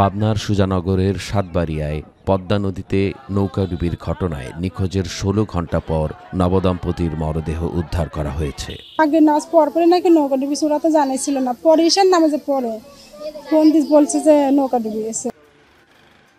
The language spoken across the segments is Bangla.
পাবনার সুজানগরের সাতবাড়িয়ায় পদ্মা নদীতে নৌকাডুবির ঘটনায় নিখোঁজের ১৬ ঘণ্টা পর নবদম্পতির মরদেহ উদ্ধার করা হয়েছে। আগে নাচ পরে নাকি নৌকাডুবি ওরা তো জানাইছিল না, পরে ঈশান নামাজে পরে ফোন দিয়ে বলছে যে নৌকাডুবি গেছে।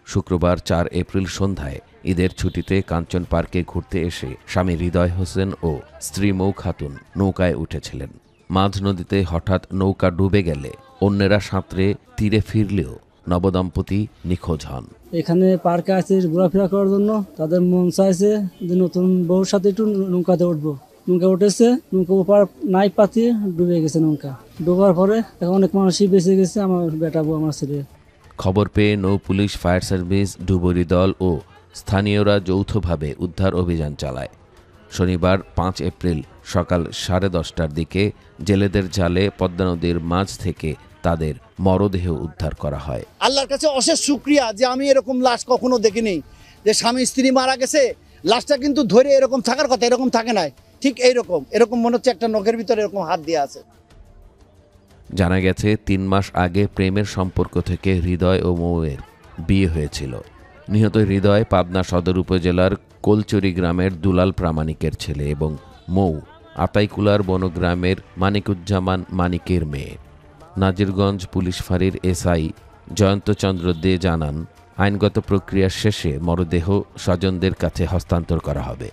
শুক্রবার ৪ এপ্রিল সন্ধ্যায় ঈদের ছুটিতে কাঞ্চন পার্কে ঘুরতে এসে স্বামী হৃদয় হোসেন ও স্ত্রী মৌ খাতুন নৌকায় উঠেছিলেন। মাঝ নদীতে হঠাৎ নৌকা ডুবে গেলে অন্যেরা সাঁতরে তীরে ফিরলেও নবদম্পতি নিখোঁজ হন। এখানে পার্কে আছে ঘোরাফেরা করার জন্য, তাদের মন চাইছে যে নতুন বউর সাথে একটু নৌকাতে উঠবো। নৌকা উঠেছে, নৌকা ওপার নাই পাতিয়ে ডুবে গেছে। নৌকা ডোবার পরে এখন অনেক মানুষই বেঁচে গেছে, আমার বেটা বউ আমার ছেলে। খবর পেয়ে নৌ পুলিশ, ফায়ার সার্ভিস, ডুবুরি দল ও স্থানীয়রা যৌথভাবে উদ্ধার অভিযান চালায়। শনিবার ৫ এপ্রিল সকাল 10:30টার দিকে জেলেদের জালে পদ্মা নদীর মাঝ থেকে তাদের মরদেহ উদ্ধার করা হয়। আল্লাহর কাছে অশেষ শুকরিয়া যে আমি এরকম লাশ কখনো দেখিনি, যে স্বামী স্ত্রী মারা গেছে, লাশটা কিন্তু ধরে এরকম থাকার কথা, এরকম থাকে নাই, ঠিক এরকম মনে হচ্ছে একটা নখের ভিতরে এরকম হাত দিয়ে আছে। জানা গেছে ৩ মাস আগে প্রেমের সম্পর্ক থেকে হৃদয় ও মৌয়ের বিয়ে হয়েছিল। নিহত হৃদয় পাবনা সদর উপজেলার কোলচুরি গ্রামের দুলাল প্রামাণিকের ছেলে এবং মৌ আতাইকুলার বনগ্রামের মানিকুজ্জামান মানিকের মেয়ে। নাজিরগঞ্জ পুলিশ ফাঁড়ির এসআই জয়ন্তচন্দ্র দে জানান, আইনগত প্রক্রিয়া শেষে মরদেহ স্বজনদের কাছে হস্তান্তর করা হবে।